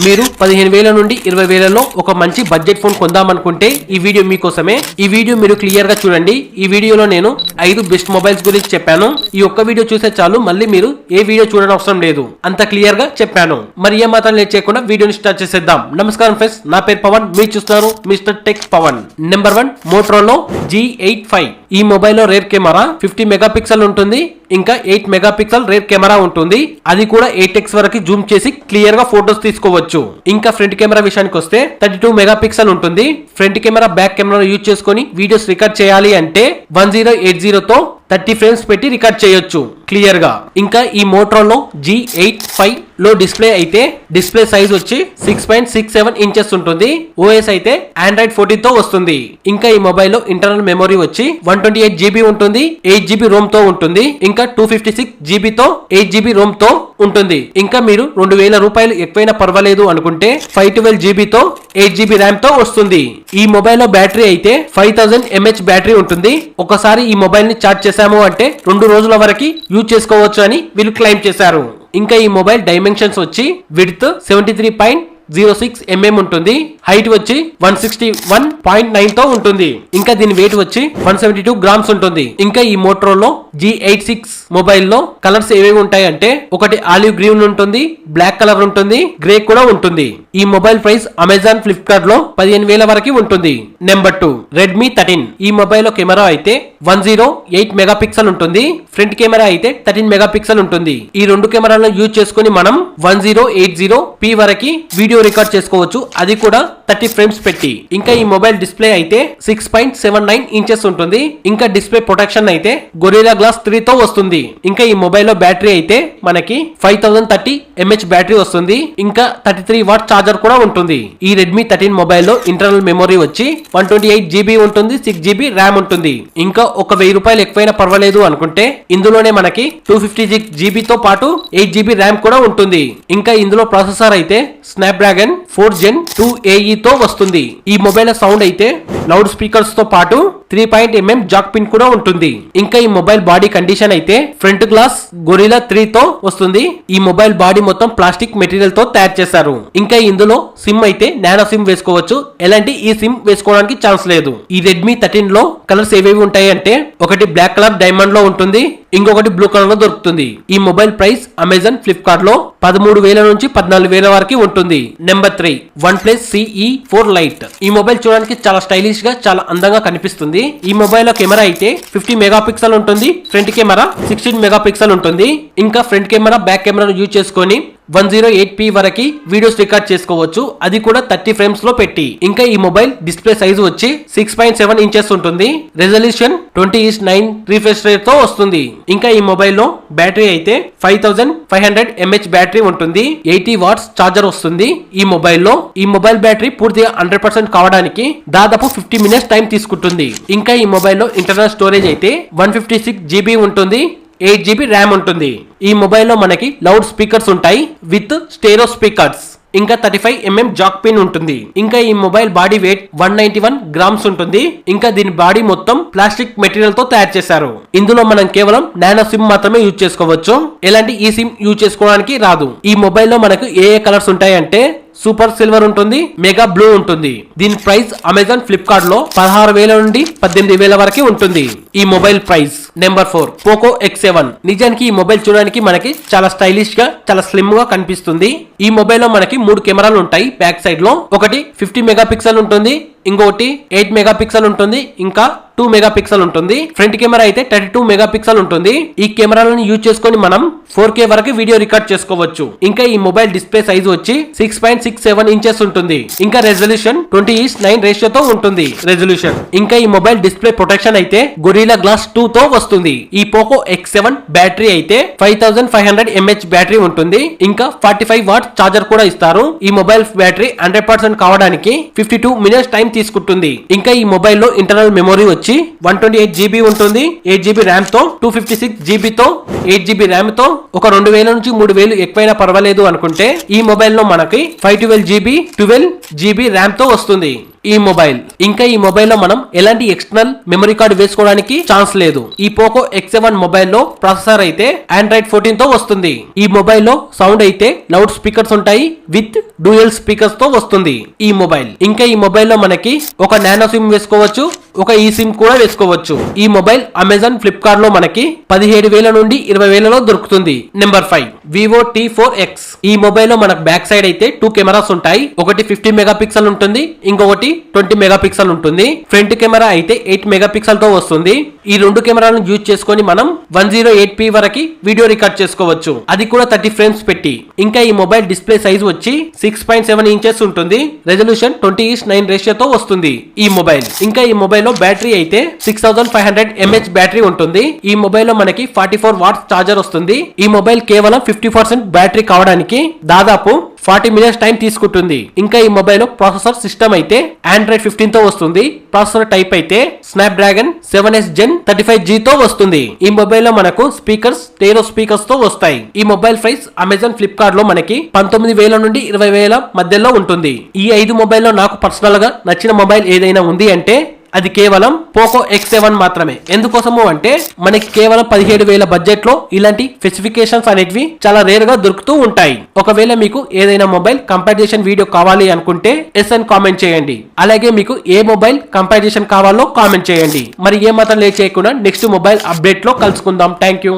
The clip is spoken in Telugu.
మీరు 15,000 నుండి 20,000లో ఒక మంచి బడ్జెట్ ఫోన్ కొందామనుకుంటే ఈ వీడియో మీకోసమే. ఈ వీడియో మీరు క్లియర్ గా చూడండి. ఈ వీడియోలో నేను 5 బెస్ట్ మొబైల్స్ గురించి చెప్పాను. ఈ ఒక్క వీడియో చూసే చాలు, మళ్ళీ మీరు ఏ వీడియో చూడడం అవసరం లేదు, అంత క్లియర్ గా చెప్పాను. మరి ఏ మాత్రం లేట్ చేయకుండా వీడియోని స్టార్ట్ చేసేద్దాం. నమస్కారం ఫ్రెండ్స్, నా పేరు పవన్, మీరు చూస్తున్నారు mister tech Pavan. Number 1 Motorola G85. ఈ మొబైల్లో రేర్ కెమెరా 50 మెగాపిక్సెల్ ఉంటుంది, ఇంకా 8 మెగాపిక్సెల్ రేర్ కెమెరా ఉంటుంది. అది కూడా 8x వరకు జూమ్ చేసి క్లియర్ గా ఫోటోస్ తీసుకోవచ్చు. ఇంకా ఫ్రంట్ కెమెరా విషయానికి వస్తే 32 మెగాపిక్సెల్ ఉంటుంది. Front camera back camera use చేసుకొని వీడియోస్ రికార్డ్ చేయాలి అంటే 1080 తో 30 ఫ్రేమ్స్ పెట్టి రికార్డ్ చేయొచ్చు క్లియర్ గా. ఇంకా ఈ మోటరోలా G85 లో డిస్ప్లే అయితే డిస్ప్లే సైజ్ వచ్చి 6.67 ఇంచెస్ ఉంటుంది. ఓఎస్ అయితే Android 14 తో వస్తుంది. ఇంకా ఈ మొబైల్ లో ఇంటర్నల్ మెమరీ వచ్చి 128 GB ఉంటుంది, 8 GB రోమ్ తో ఉంటుంది. ఇంకా 256 GB తో 8 GB రోమ్ తో ఉంటుంది. ఇంకా మీరు 2,000 రూపాయలు ఎక్కువైనా పర్వాలేదు అనుకుంటే 512 GB తో 8 GB ర్యామ్ తో వస్తుంది. ఈ మొబైల్ లో బ్యాటరీ అయితే 5000 mAh బ్యాటరీ ఉంటుంది. ఒకసారి ఈ మొబైల్ ని చార్జ్ చేసాము అంటే 2 రోజుల వరకు యూజ్ చేసుకోవచ్చు అని వీళ్ళు క్లెయిమ్ చేశారు. ఇంకా ఈ మొబైల్ డైమెన్షన్స్ వచ్చి విడ్త్ 73.06 mm ఉంటుంది, హైట్ వచ్చి 161.9 తో ఉంటుంది. ఇంకా దీని వెయిట్ వచ్చి 172 గ్రామ్స్ ఉంటుంది. ఇంకా ఈ మోటరోలా G86 మొబైల్ లో కలర్స్ ఏవేవి ఉంటాయి అంటే ఒకటి ఆలివ్ గ్రీన్ ఉంటుంది, బ్లాక్ కలర్ ఉంటుంది, గ్రే కూడా ఉంటుంది. ఈ మొబైల్ ప్రైస్ అమెజాన్, ఫ్లిప్కార్ట్ లో 15,000 వరకు ఉంటుంది. Number 2 Redmi 13. ఈ మొబైల్ లో కెమెరా అయితే 108 మెగాపిక్సెల్ ఉంటుంది, ఫ్రంట్ కెమెరా అయితే 13 మెగాపిక్సెల్ ఉంటుంది. ఈ రెండు కెమెరాలను యూజ్ చేసుకుని మనం 1080p వరకు వీడియో రికార్డ్ చేసుకోవచ్చు, అది కూడా 30 ఫ్రేమ్స్ పెట్టి. ఇంకా ఈ మొబైల్ డిస్ప్లే అయితే 6.79 ఇంచెస్ ఉంటుంది. ఇంకా డిస్ప్లే ప్రొటెక్షన్ అయితే గొరిల్లా గ్లాస్ 3 తో వస్తుంది. ఇంకా ఈ మొబైల్ లో బ్యాటరీ అయితే మనకి 5030 mAh బ్యాటరీ వస్తుంది. ఇంకా 33 వాట్ చార్జర్ కూడా ఉంటుంది. ఈ రెడ్మీ 13 మొబైల్ లో ఇంటర్నల్ మెమరీ వచ్చి 128 GB ఉంటుంది, 6 GB ర్యామ్ ఉంటుంది. ఇంకా ఒక 1000 రూపాయలు ఎక్కువైనా పర్వాలేదు అనుకుంటే ఇందులోనే మనకి 256 GB తో పాటు 8 GB ర్యామ్ కూడా ఉంటుంది. ఇంకా ఇందులో ప్రాసెసర్ అయితే స్నాప్డ్రాగన్ 4 Gen 2AE తో వస్తుంది. ఈ మొబైల్ సౌండ్ అయితే లౌడ్ స్పీకర్స్ తో పాటు 3.mm జాక్ పిన్ కూడా ఉంటుంది. ఇంకా ఈ మొబైల్ బాడీ కండిషన్ అయితే ఫ్రంట్ గ్లాస్ గొరిల్లా 3 తో వస్తుంది. ఈ మొబైల్ బాడీ మొత్తం ప్లాస్టిక్ మెటీరియల్ తో తయారు చేశారు. ఇంకా ఇందులో సిమ్ అయితే నానో సిమ్ వేసుకోవచ్చు, ఎలాంటి ఈ సిమ్ వేసుకోవడానికి ఛాన్స్ లేదు. ఈ రెడ్మీ 13 లో కలర్స్ ఏవేవి ఉంటాయి అంటే ఒకటి బ్లాక్ కలర్ డైమండ్ లో ఉంటుంది, ఇంకొకటి బ్లూ కలర్ లో దొరుకుతుంది. ఈ మొబైల్ ప్రైస్ అమెజాన్, ఫ్లిప్కార్ట్ లో 13,000 నుంచి 14,000 వరకు ఉంటుంది. Number 3 OnePlus CE4 Lite. ఈ మొబైల్ చూడడానికి చాలా స్టైలిష్ గా, చాలా అందంగా కనిపిస్తుంది. ఈ మొబైల్ లో కెమెరా అయితే 50 మెగాపిక్సెల్ ఉంటుంది, ఫ్రంట్ కెమెరా 16 మెగాపిక్సెల్ ఉంటుంది. ఇంకా ఫ్రంట్ కెమెరా బ్యాక్ కెమెరాను యూజ్ చేసుకొని 108p వరకు వీడియోస్ రికార్డ్ చేసుకోవచ్చు, అది కూడా 30 ఫ్రేమ్స్ లో పెట్టి. ఇంకా ఈ మొబైల్ డిస్ప్లే సైజ్ వచ్చి 6.7 ఇంచెస్ ఉంటుంది, రెజల్యూషన్ 20:9 రిఫ్రెష్ రేట్ తో వస్తుంది. ఇంకా ఈ మొబైల్ లో బ్యాటరీ అయితే 5500 mAh బ్యాటరీ ఉంటుంది, 80 వాట్స్ చార్జర్ వస్తుంది. ఈ మొబైల్ బ్యాటరీ పూర్తిగా 100% కావడానికి దాదాపు 50 మినిట్స్ టైం తీసుకుంటుంది. ఇంకా ఈ మొబైల్ లో ఇంటర్నల్ స్టోరేజ్ అయితే 156 GB ఉంటుంది, 8 GB ర్యామ్ ఉంటుంది. ఈ మొబైల్లో మనకి లౌడ్ స్పీకర్స్ ఉంటాయి విత్ స్టెరియో స్పీకర్స్. ఇంకా 35mm జాక్ పిన్ ఉంటుంది. ఇంకా ఈ మొబైల్ బాడీ వెయిట్ 191 గ్రామ్స్ ఉంటుంది. ఇంకా దీని బాడీ మొత్తం ప్లాస్టిక్ మెటీరియల్ తో తయారు చేశారు. ఇందులో మనం కేవలం నానో సిమ్ మాత్రమే యూజ్ చేసుకోవచ్చు, ఎలాంటి ఈ సిమ్ యూజ్ చేసుకోవడానికి రాదు. ఈ మొబైల్లో మనకు ఏ కలర్స్ ఉంటాయి అంటే సూపర్ సిల్వర్ ఉంటుంది, మెగా బ్లూ ఉంటుంది. దీని ప్రైస్ అమెజాన్, ఫ్లిప్కార్ట్ లో 16,000 నుండి 18,000 వరకు ఉంటుంది. ఈ mobile price. Number 4 Poco X7. నిజానికి ఈ మొబైల్ చూడడానికి మనకి చాలా స్టైలిష్ గా, చాలా స్లిమ్ గా కనిపిస్తుంది. ఈ మొబైల్ లో మనకి 3 కెమెరాలు ఉంటాయి. బ్యాక్ సైడ్ లో ఒకటి 50 మెగాపిక్సెల్ ఉంటుంది, ఇంకొకటి 8 మెగాపిక్సెల్ ఉంటుంది, ఇంకా 2 మెగాపిక్సెల్ ఉంటుంది. ఫ్రంట్ కెమెరా అయితే 32 మెగాపిక్సెల్ ఉంటుంది. ఈ కెమెరాలను యూజ్ చేసుకొని మనం 4K వరకు వీడియో రికార్డ్ చేసుకోవచ్చు. ఇంకా ఈ మొబైల్ డిస్ప్లే సైజ్ వచ్చి 6.67 ఇంచెస్ ఉంటుంది. ఇంకా రెజల్యూషన్ 20:9 రేషియోతో ఉంటుంది రెజల్యూషన్. ఇంకా ఈ మొబైల్ డిస్ప్లే ప్రొటెక్షన్ అయితే గొరిల్లా గ్లాస్ 2 తో వస్తుంది. ఈ పోకో X7 బ్యాటరీ అయితే 5500 mAh బ్యాటరీ ఉంటుంది. ఇంకా 45 వాట్ చార్జర్ కూడా ఇస్తారు. ఈ మొబైల్ బ్యాటరీ 100% కావడానికి 52 మినిట్స్ టైం తీసుకుంటుంది. ఇంకా ఈ మొబైల్ లో ఇంటర్నల్ మెమరీ వచ్చి 128 GB ఉంటుంది, 8 GB ర్యామ్ తో, 256 GB తో 8 GB ర్యామ్ తో. ఒక 2,000 నుంచి 3,000 ఎక్కువైనా పర్వాలేదు అనుకుంటే ఈ మొబైల్ లో మనకి 512 GB 12 GB ర్యామ్ తో వస్తుంది. ఈ మొబైల్. ఇంకా ఈ మొబైల్ లో మనం ఎలాంటి ఎక్స్టర్నల్ మెమరీ కార్డు వేసుకోవడానికి ఛాన్స్ లేదు. ఈ పోకో X7 మొబైల్ లో ప్రాసెసర్ అయితే Android 14 తో వస్తుంది. ఈ మొబైల్ లో సౌండ్ అయితే లౌడ్ స్పీకర్స్ ఉంటాయి విత్ డ్యూయల్ స్పీకర్స్ తో వస్తుంది ఈ మొబైల్. ఇంకా ఈ మొబైల్ లో మనకి ఒక నానో సిమ్ వేసుకోవచ్చు, ఒక ఈ సిమ్ కూడా వేసుకోవచ్చు. ఈ మొబైల్ అమెజాన్, ఫ్లిప్కార్ట్ లో మనకి 17,000 నుండి 20,000లో దొరుకుతుంది. Number 5 Vivo T4X. ఈ మొబైల్ లో మనకు బ్యాక్ సైడ్ అయితే 2 కెమెరాస్ ఉంటాయి. ఒకటి 50 మెగాపిక్సెల్ ఉంటుంది, ఇంకొకటి 20 మెగాపిక్సెల్ ఉంటుంది. ఫ్రంట్ కెమెరా అయితే 8 మెగాపిక్సెల్ తో వస్తుంది. ఈ రెండు కెమెరాలను యూజ్ చేసుకొని మనం 108p వరకు వీడియో రికార్డ్ చేసుకోవచ్చు, అది కూడా 30 ఫ్రేమ్స్ పెట్టి. ఇంకా ఈ మొబైల్ డిస్ప్లే సైజ్ వచ్చి 6.7 ఇంచెస్ ఉంటుంది. రెజల్యూషన్ 20:9 రేషియోతో వస్తుంది ఈ మొబైల్. ఇంకా ఈ మొబైల్ లో బ్యాటరీ అయితే 6500 mAh బ్యాటరీ ఉంటుంది. ఈ మొబైల్ లో మనకి 44 వాట్స్ చార్జర్ వస్తుంది. ఈ మొబైల్ కేవలం 50% బ్యాటరీ కావడానికి దాదాపు 40 మినిట్స్ టైం తీసుకుంటుంది. ఇంకా ఈ మొబైల్ లో ప్రాసెసర్ సిస్టమ్ అయితే Android 15 తో వస్తుంది. ప్రాసెసర్ టైప్ అయితే స్నాప్డ్రాగన్ 7s Gen 35G తో వస్తుంది. ఈ మొబైల్ లో మనకు స్పీకర్స్ స్టెరియో స్పీకర్స్ తో వస్తాయి. ఈ మొబైల్ ప్రైస్ అమెజాన్, ఫ్లిప్కార్ట్ లో మనకి 19,000 నుండి 20,000 మధ్యలో ఉంటుంది. ఈ 5 మొబైల్ లో నాకు పర్సనల్ గా నచ్చిన మొబైల్ ఏదైనా ఉంది అంటే అది కేవలం పోకో X7 మాత్రమే. ఎందుకోసము అంటే మనకి కేవలం 17,000 బడ్జెట్ లో ఇలాంటి స్పెసిఫికేషన్స్ అనేటివి చాలా రేర్ గా దొరుకుతూ ఉంటాయి. ఒకవేళ మీకు ఏదైనా మొబైల్ కంపారిజన్ వీడియో కావాలి అనుకుంటే ఎస్ అని కామెంట్ చేయండి. అలాగే మీకు ఏ మొబైల్ కంపారిజన్ కావాలో కామెంట్ చేయండి. మరి ఏ మాత్రం లేట్ చేయకుండా నెక్స్ట్ మొబైల్ అప్డేట్ లో కలుసుకుందాం. Thank you.